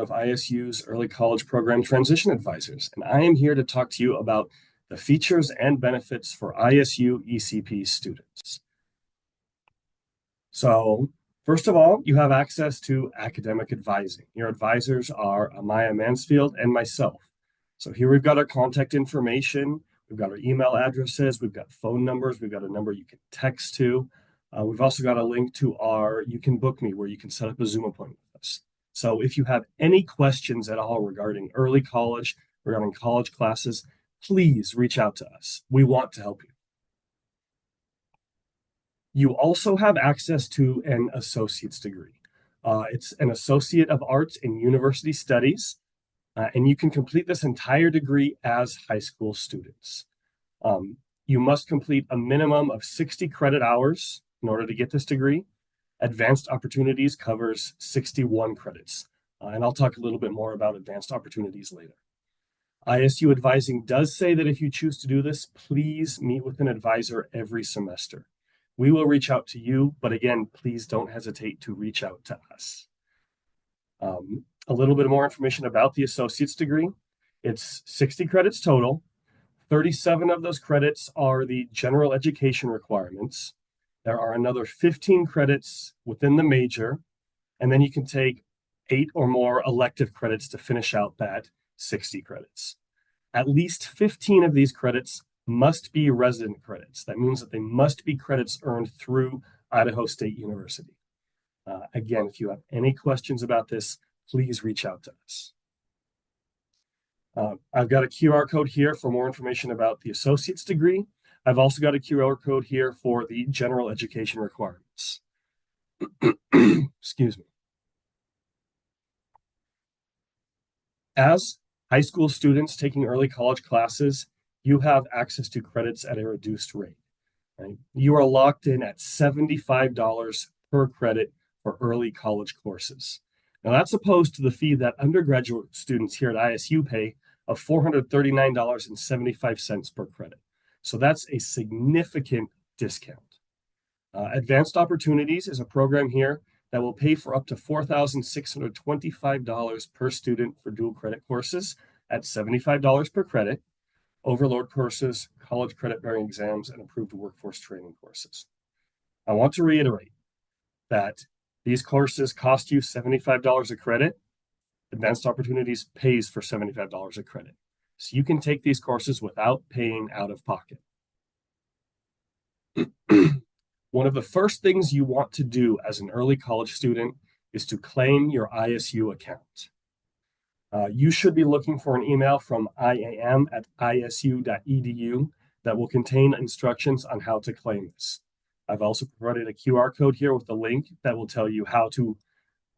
of ISU's early college program transition advisors, and I am here to talk to you about the features and benefits for ISU ECP students. So, first of all, you have access to academic advising. Your advisors are Amaya Mansfield and myself. So here we've got our contact information, we've got our email addresses, we've got phone numbers, we've got a number you can text to. We've also got a link to our You Can Book Me, where you can set up a Zoom appointment with us. So if you have any questions at all regarding early college, regarding college classes, please reach out to us. We want to help you. You also have access to an associate's degree. It's an Associate of Arts in University Studies, and you can complete this entire degree as high school students. You must complete a minimum of 60 credit hours in order to get this degree. Advanced Opportunities covers 61 credits, and I'll talk a little bit more about Advanced Opportunities later. ISU Advising does say that if you choose to do this, please meet with an advisor every semester. We will reach out to you, but again, please don't hesitate to reach out to us. A little bit more information about the associate's degree. It's 60 credits total. 37 of those credits are the general education requirements. There are another 15 credits within the major, and then you can take 8 or more elective credits to finish out that 60 credits. At least 15 of these credits must be resident credits. That means that they must be credits earned through Idaho State University. Again, if you have any questions about this, please reach out to us. I've got a QR code here for more information about the associate's degree. I've also got a QR code here for the general education requirements. Excuse me. As high school students taking early college classes, you have access to credits at a reduced rate. Right? You are locked in at $75 per credit for early college courses. Now, that's opposed to the fee that undergraduate students here at ISU pay of $439.75 per credit. So that's a significant discount. Advanced Opportunities is a program here that will pay for up to $4,625 per student for dual credit courses at $75 per credit, overload courses, college credit-bearing exams, and approved workforce training courses. I want to reiterate that these courses cost you $75 a credit. Advanced Opportunities pays for $75 a credit. So you can take these courses without paying out of pocket. One of the first things you want to do as an early college student is to claim your ISU account. You should be looking for an email from iam@isu.edu that will contain instructions on how to claim this. I've also provided a QR code here with a link that will tell you how to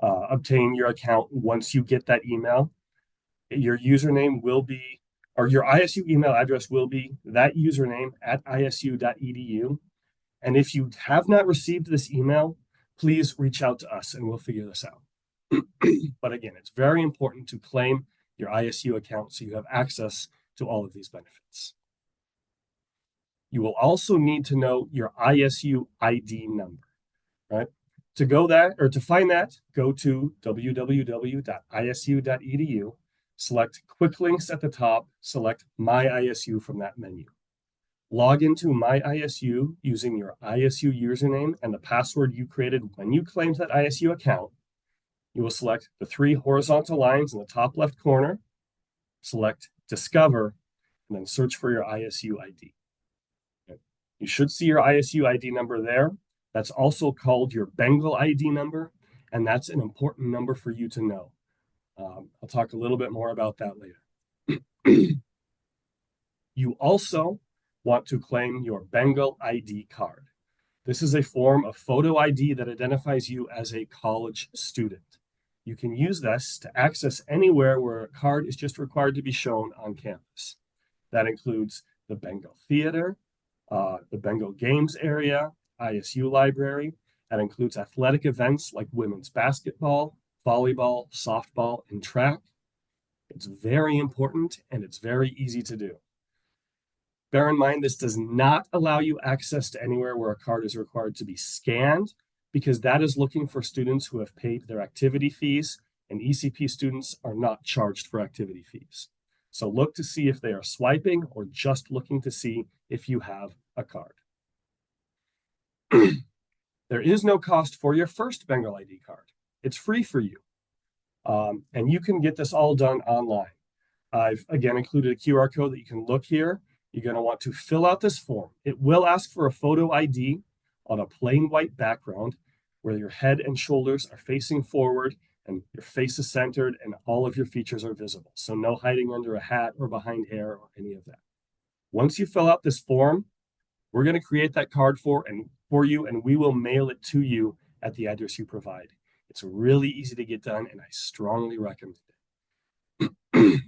obtain your account once you get that email. Your username will be, or your ISU email address will be that username at isu.edu. And if you have not received this email, please reach out to us and we'll figure this out. But again, it's very important to claim your ISU account so you have access to all of these benefits. You will also need to know your ISU ID number, right? To find that, go to www.isu.edu, select Quick Links at the top, select My ISU from that menu. Log into My ISU using your ISU username and the password you created when you claimed that ISU account. You will select the 3 horizontal lines in the top left corner, select Discover, and then search for your ISU ID. Okay. You should see your ISU ID number there. That's also called your Bengal ID number, and that's an important number for you to know. I'll talk a little bit more about that later. You also want to claim your Bengal ID card. This is a form of photo ID that identifies you as a college student. You can use this to access anywhere where a card is just required to be shown on campus. That includes the Bengal Theater, the Bengal Games area, ISU Library. That includes athletic events like women's basketball, volleyball, softball, and track. It's very important and it's very easy to do. Bear in mind, this does not allow you access to anywhere where a card is required to be scanned, because that is looking for students who have paid their activity fees and ECP students are not charged for activity fees. So look to see if they are swiping or just looking to see if you have a card. There is no cost for your first Bengal ID card. It's free for you. And you can get this all done online. I've again included a QR code that you can look here. You're going to want to fill out this form. It will ask for a photo ID on a plain white background where your head and shoulders are facing forward and your face is centered and all of your features are visible. So no hiding under a hat or behind hair or any of that. Once you fill out this form, we're going to create that card for you, and we will mail it to you at the address you provide. It's really easy to get done, and I strongly recommend it.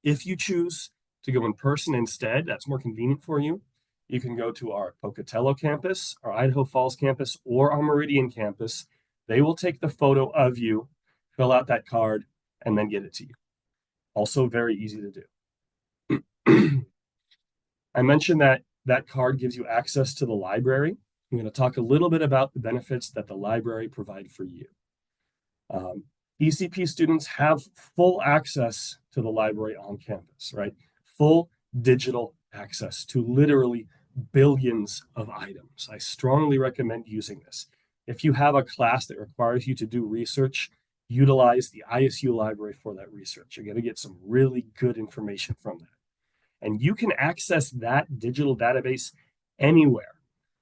If you choose to go in person instead, that's more convenient for you. You can go to our Pocatello campus, our Idaho Falls campus, or our Meridian campus. They will take the photo of you, fill out that card, and then get it to you. Also very easy to do. I mentioned that that card gives you access to the library. I'm going to talk a little bit about the benefits that the library provide for you. ECP students have full access to the library on campus, right? Full digital access to literally billions of items. I strongly recommend using this. If you have a class that requires you to do research, utilize the ISU library for that research. You're going to get some really good information from that. And you can access that digital database anywhere.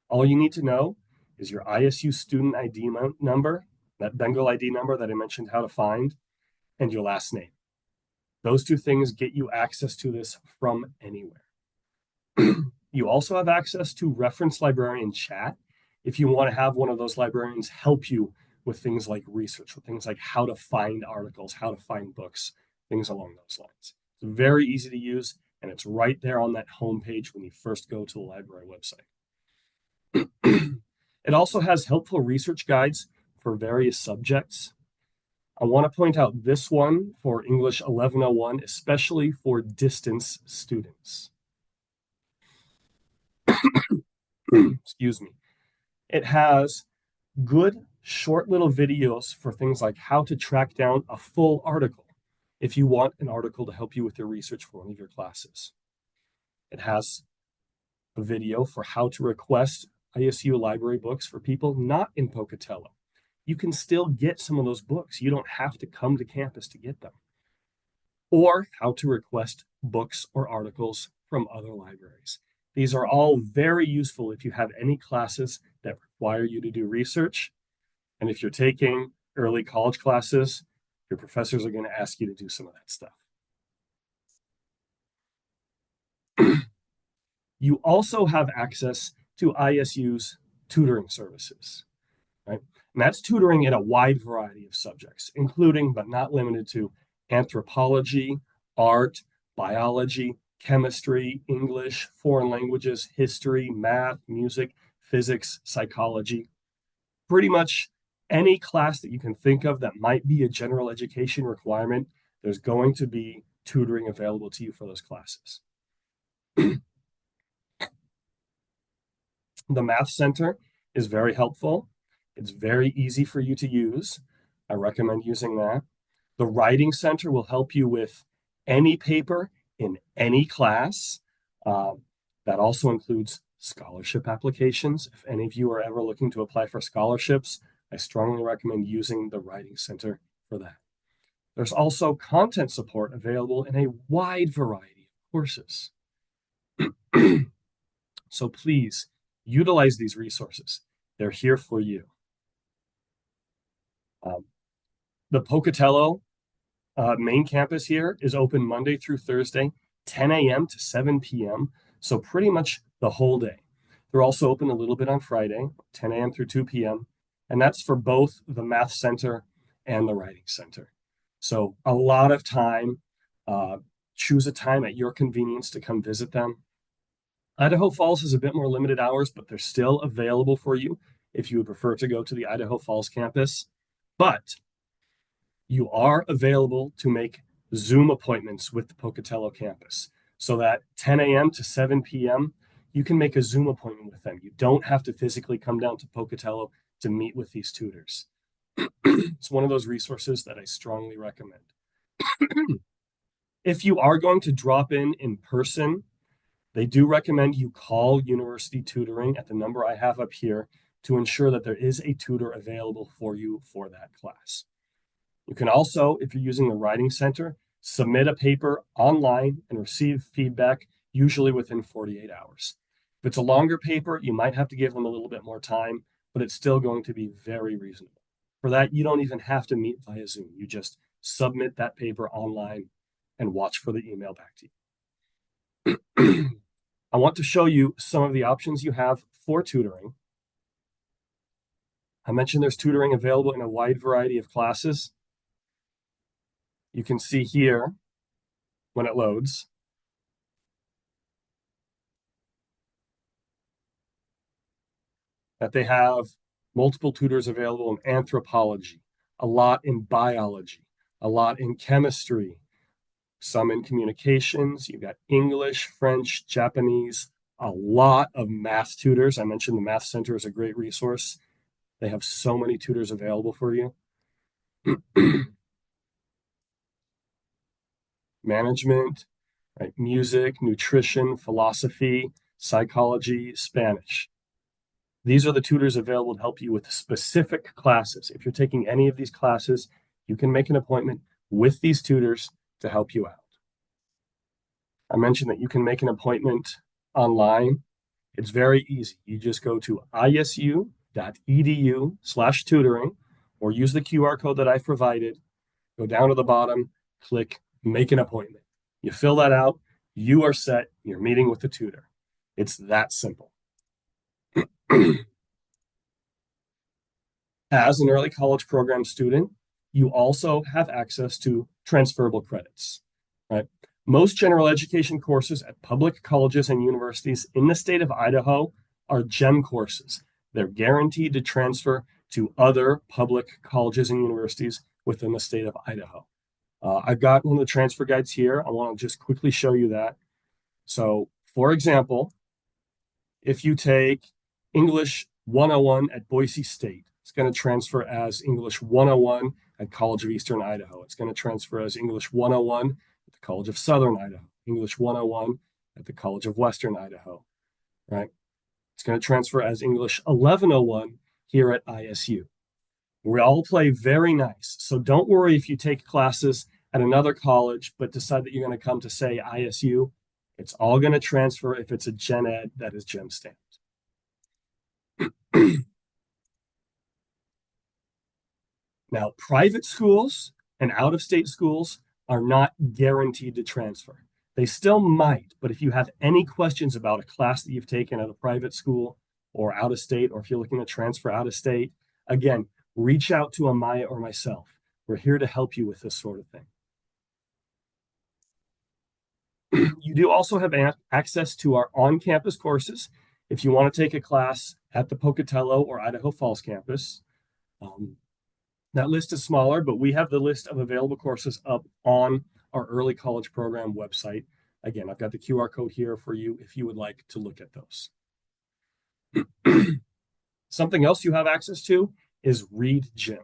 All you need to know is your ISU student ID number, that Bengal ID number that I mentioned how to find, and your last name. Those two things get you access to this from anywhere. You also have access to reference librarian chat if you want to have one of those librarians help you with things like research, with things like how to find articles, how to find books, things along those lines. It's very easy to use, and it's right there on that homepage when you first go to the library website. It also has helpful research guides for various subjects. I want to point out this one for English 1101, especially for distance students. Excuse me. It has good short little videos for things like how to track down a full article if you want an article to help you with your research for one of your classes. It has a video for how to request ISU library books for people not in Pocatello. You can still get some of those books. You don't have to come to campus to get them. Or how to request books or articles from other libraries. These are all very useful if you have any classes that require you to do research. And if you're taking early college classes, your professors are going to ask you to do some of that stuff. You also have access to ISU's tutoring services, right? And that's tutoring in a wide variety of subjects, including but not limited to anthropology, art, biology, chemistry, English, foreign languages, history, math, music, physics, psychology. Pretty much any class that you can think of that might be a general education requirement, there's going to be tutoring available to you for those classes. The Math Center is very helpful. It's very easy for you to use. I recommend using that. The Writing Center will help you with any paper in any class. That also includes scholarship applications. If any of you are ever looking to apply for scholarships, I strongly recommend using the Writing Center for that. There's also content support available in a wide variety of courses. So please utilize these resources. They're here for you. The Pocatello main campus here is open Monday through Thursday, 10 a.m. to 7 p.m. So pretty much the whole day. They're also open a little bit on Friday, 10 a.m. through 2 p.m. And that's for both the Math Center and the Writing Center. So a lot of time. Choose a time at your convenience to come visit them. Idaho Falls has a bit more limited hours, but they're still available for you if you would prefer to go to the Idaho Falls campus. But you are available to make Zoom appointments with the Pocatello campus. So that 10 a.m. to 7 p.m., you can make a Zoom appointment with them. You don't have to physically come down to Pocatello to meet with these tutors. It's one of those resources that I strongly recommend. If you are going to drop in person, they do recommend you call University Tutoring at the number I have up here to ensure that there is a tutor available for you for that class. You can also, if you're using the Writing Center, submit a paper online and receive feedback, usually within 48 hours. If it's a longer paper, you might have to give them a little bit more time, but it's still going to be very reasonable. For that, you don't even have to meet via Zoom. You just submit that paper online and watch for the email back to you. I want to show you some of the options you have for tutoring. I mentioned there's tutoring available in a wide variety of classes. You can see here when it loads that they have multiple tutors available in anthropology, a lot in biology, a lot in chemistry, some in communications. You've got English, French, Japanese, a lot of math tutors. I mentioned the Math Center is a great resource. They have so many tutors available for you. Management, right? Music, nutrition, philosophy, psychology, Spanish. These are the tutors available to help you with specific classes. If you're taking any of these classes, you can make an appointment with these tutors to help you out. I mentioned that you can make an appointment online. It's very easy. You just go to isu.edu/tutoring or use the QR code that I've provided. Go down to the bottom, click make an appointment. You fill that out, you are set, you're meeting with the tutor. It's that simple. As an early college program student, you also have access to transferable credits, right? Most general education courses at public colleges and universities in the state of Idaho are GEM courses. They're guaranteed to transfer to other public colleges and universities within the state of Idaho. I've got one of the transfer guides here. I want to just quickly show you that. So, for example, if you take English 101 at Boise State, it's going to transfer as English 101 at College of Eastern Idaho. It's going to transfer as English 101 at the College of Southern Idaho, English 101 at the College of Western Idaho, right? It's going to transfer as English 1101 here at ISU. We all play very nice. So don't worry if you take classes at another college, but decide that you're going to come to, say, ISU. It's all going to transfer if it's a gen ed that is GEM stamped. Now, private schools and out-of-state schools are not guaranteed to transfer. They still might, but if you have any questions about a class that you've taken at a private school or out of state, or if you're looking to transfer out of state, again, reach out to Amaya or myself. We're here to help you with this sort of thing. You do also have access to our on-campus courses if you want to take a class at the Pocatello or Idaho Falls campus. That list is smaller, but we have the list of available courses up on our early college program website. Again, I've got the QR code here for you if you would like to look at those. Something else you have access to is Read Gym.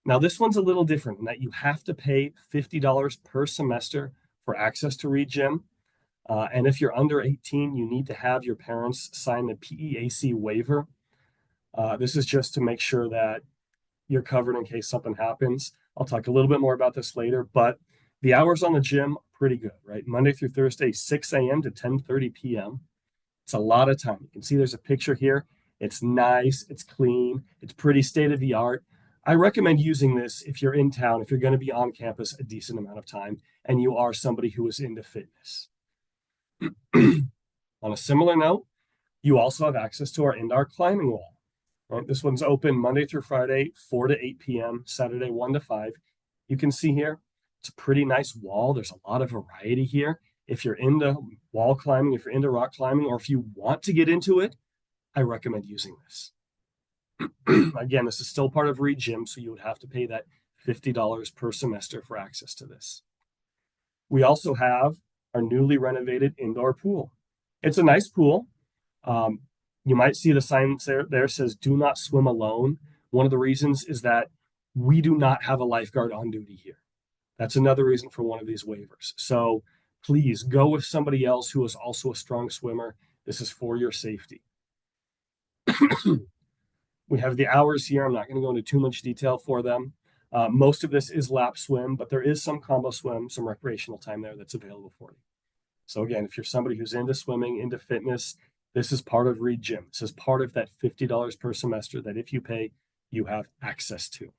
Now, this one's a little different in that you have to pay $50 per semester for access to Read Gym. And if you're under 18, you need to have your parents sign the PEAC waiver. This is just to make sure that you're covered in case something happens. I'll talk a little bit more about this later, but the hours on the gym are pretty good, right? Monday through Thursday, 6 a.m. to 10:30 p.m. It's a lot of time. You can see there's a picture here. It's nice, it's clean, it's pretty state of the art. I recommend using this if you're in town, if you're going to be on campus a decent amount of time, and you are somebody who is into fitness. On a similar note, you also have access to our indoor climbing wall. Right? This one's open Monday through Friday, 4 to 8 p.m., Saturday, 1 to 5. You can see here, it's a pretty nice wall. There's a lot of variety here. If you're into wall climbing, if you're into rock climbing, or if you want to get into it, I recommend using this. Again, this is still part of Read Gym, so you would have to pay that $50 per semester for access to this. We also have our newly renovated indoor pool. It's a nice pool. You might see the sign there says, "Do not swim alone." One of the reasons is that we do not have a lifeguard on duty here. That's another reason for one of these waivers. So please go with somebody else who is also a strong swimmer. This is for your safety. We have the hours here. I'm not going to go into too much detail for them. Most of this is lap swim, but there is some combo swim, some recreational time there that's available for you. So again, if you're somebody who's into swimming, into fitness, this is part of Reed Gym. This is part of that $50 per semester that if you pay, you have access to.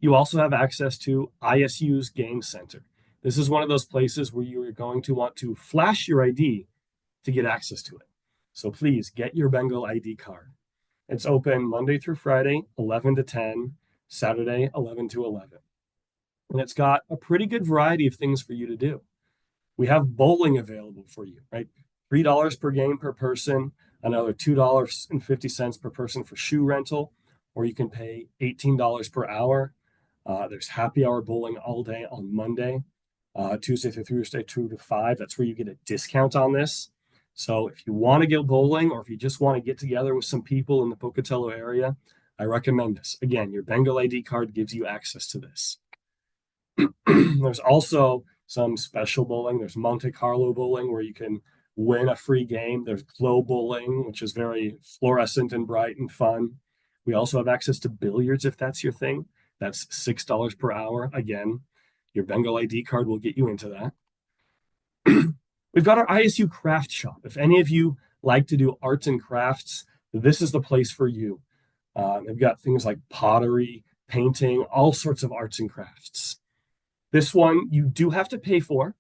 You also have access to ISU's Game Center. This is one of those places where you are going to want to flash your ID to get access to it. So please get your Bengal ID card. It's open Monday through Friday, 11 to 10, Saturday, 11 to 11. And it's got a pretty good variety of things for you to do. We have bowling available for you, right? $3 per game per person, another $2.50 per person for shoe rental, or you can pay $18 per hour. There's happy hour bowling all day on Monday, Tuesday through Thursday, 2 to 5. That's where you get a discount on this. So if you want to go bowling, or if you just want to get together with some people in the Pocatello area, I recommend this. Again, your Bengal ID card gives you access to this. There's also some special bowling. There's Monte Carlo bowling where you can win a free game. There's glow bowling, which is very fluorescent and bright and fun. We also have access to billiards if that's your thing. That's $6 per hour. Again, your Bengal ID card will get you into that. We've got our ISU craft shop. If any of you like to do arts and crafts, this is the place for you. They've got things like pottery, painting, all sorts of arts and crafts. This one you do have to pay for,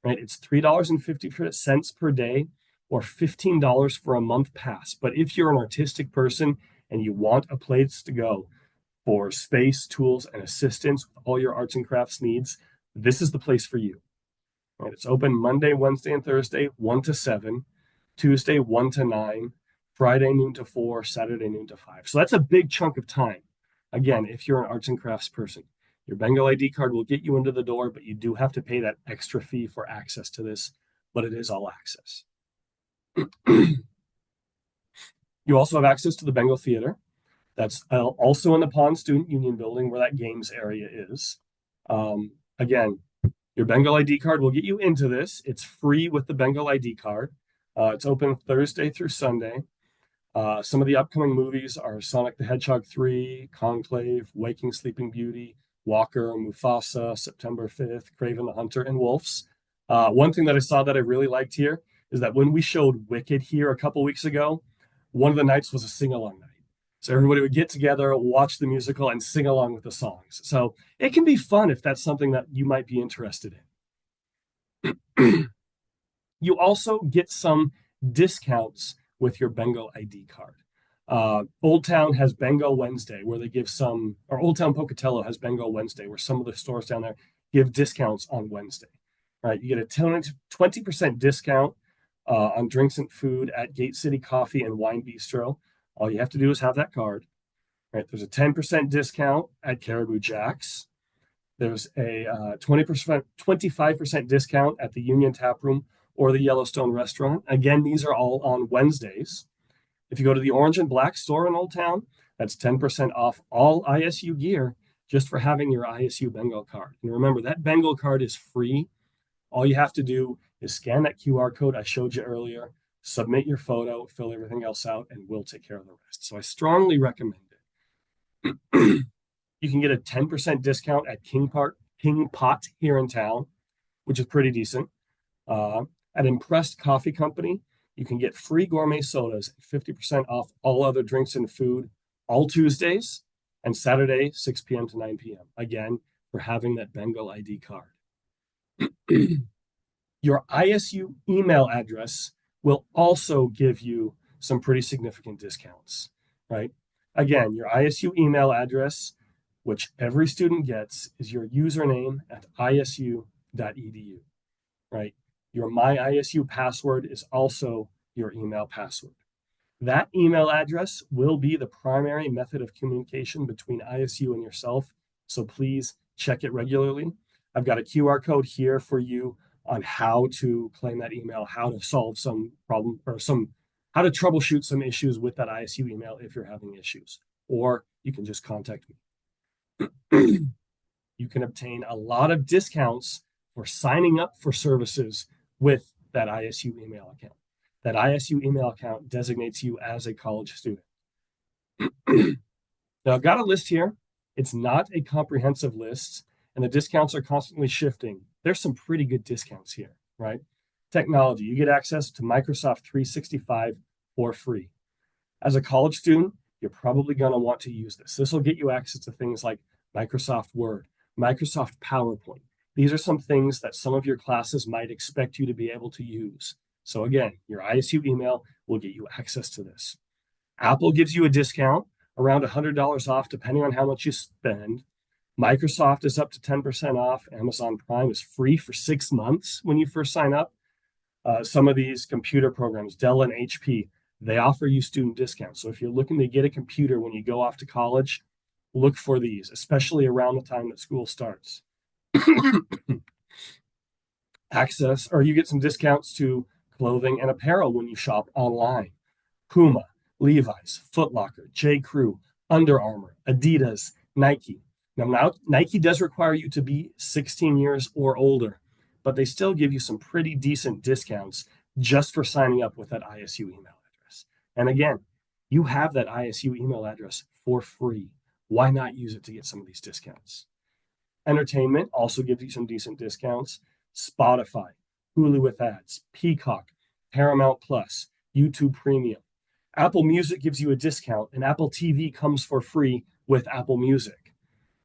right? It's $3.50 per day or $15 for a month pass. But if you're an artistic person and you want a place to go for space, tools, and assistance with all your arts and crafts needs, this is the place for you. Right? It's open Monday, Wednesday, and Thursday, 1 to 7, Tuesday, 1 to 9, Friday, noon to 4, Saturday, noon to 5. So that's a big chunk of time. Again, if you're an arts and crafts person, your Bengal ID card will get you into the door, but you do have to pay that extra fee for access to this, but it is all access. You also have access to the Bengal Theater. That's also in the Pond Student Union building where that games area is. Again, your Bengal ID card will get you into this. It's free with the Bengal ID card. It's open Thursday through Sunday. Some of the upcoming movies are Sonic the Hedgehog 3, Conclave, Waking Sleeping Beauty, Walker, Mufasa, September 5th, Kraven the Hunter, and Wolves. One thing that I saw that I really liked here is that when we showed Wicked here a couple weeks ago, one of the nights was a sing-along night. So everybody would get together, watch the musical, and sing along with the songs. So it can be fun if that's something that you might be interested in. You also get some discounts with your Bengal ID card. Old Town has Bengal Wednesday, where they give some, or Old Town Pocatello has Bengal Wednesday, where some of the stores down there give discounts on Wednesday. Right, you get a 20% discount on drinks and food at Gate City Coffee and Wine Bistro. All you have to do is have that card. Right, there's a 10% discount at Caribou Jack's. There's a 25% discount at the Union Tap Room or the Yellowstone Restaurant. Again, these are all on Wednesdays. If you go to the Orange and Black store in Old Town, that's 10% off all ISU gear just for having your ISU Bengal card. And remember, that Bengal card is free. All you have to do is scan that QR code I showed you earlier, submit your photo, fill everything else out, and we'll take care of the rest. So I strongly recommend it. You can get a 10% discount at King Pot here in town, which is pretty decent. At Impressed Coffee Company, you can get free gourmet sodas, 50% off all other drinks and food, all Tuesdays and Saturday, 6 p.m. to 9 p.m. Again, for having that Bengal ID card. Your ISU email address will also give you some pretty significant discounts, right? Again, your ISU email address, which every student gets, is your username at isu.edu, right? Your My ISU password is also your email password. That email address will be the primary method of communication between ISU and yourself, so please check it regularly. I've got a QR code here for you on how to claim that email, how to solve some problem or how to troubleshoot some issues with that ISU email if you're having issues, or you can just contact me. You can obtain a lot of discounts for signing up for services with that ISU email account. That ISU email account designates you as a college student. Now, I've got a list here. It's not a comprehensive list, and the discounts are constantly shifting. There's some pretty good discounts here, right? Technology, you get access to Microsoft 365 for free. As a college student, you're probably going to want to use this. This will get you access to things like Microsoft Word, Microsoft PowerPoint. These are some things that some of your classes might expect you to be able to use. So again, your ISU email will get you access to this. Apple gives you a discount, around $100 off, depending on how much you spend. Microsoft is up to 10% off. Amazon Prime is free for 6 months when you first sign up. Some of these computer programs, Dell and HP, they offer you student discounts. So if you're looking to get a computer when you go off to college, look for these, especially around the time that school starts. Access, or you get some discounts to clothing and apparel when you shop online. Puma, Levi's, Foot Locker, J. Crew, Under Armour, Adidas, Nike. Now, Nike does require you to be 16 years or older, but they still give you some pretty decent discounts just for signing up with that ISU email address. And again, you have that ISU email address for free. Why not use it to get some of these discounts? Entertainment also gives you some decent discounts. Spotify, Hulu with ads, Peacock, Paramount Plus, YouTube Premium. Apple Music gives you a discount, and Apple TV comes for free with Apple Music.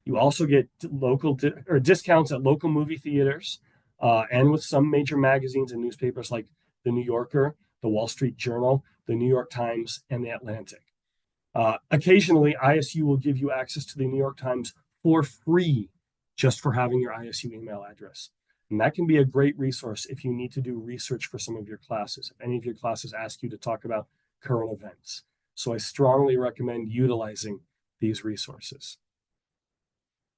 You also get local discounts at local movie theaters and with some major magazines and newspapers like The New Yorker, The Wall Street Journal, The New York Times, and The Atlantic. Occasionally, ISU will give you access to the New York Times for free just for having your ISU email address. And that can be a great resource if you need to do research for some of your classes, if any of your classes ask you to talk about current events. So I strongly recommend utilizing these resources.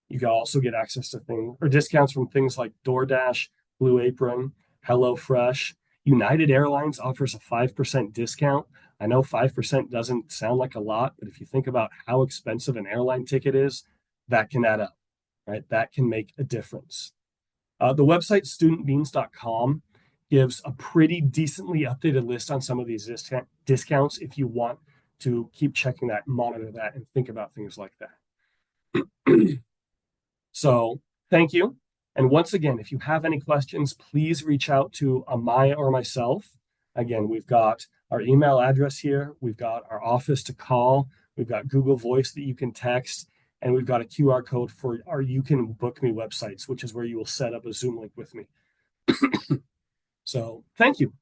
You can also get access to things or discounts from things like DoorDash, Blue Apron, HelloFresh. United Airlines offers a 5% discount. I know 5% doesn't sound like a lot, but if you think about how expensive an airline ticket is, that can add up, right? That can make a difference. The website studentbeans.com gives a pretty decently updated list on some of these discounts if you want to keep checking that, monitor that, and think about things like that. So thank you. And once again, if you have any questions, please reach out to Amaya or myself. Again, we've got our email address here. We've got our office to call. We've got Google Voice that you can text. And we've got a QR code for our You Can Book Me websites, which is where you will set up a Zoom link with me. So thank you.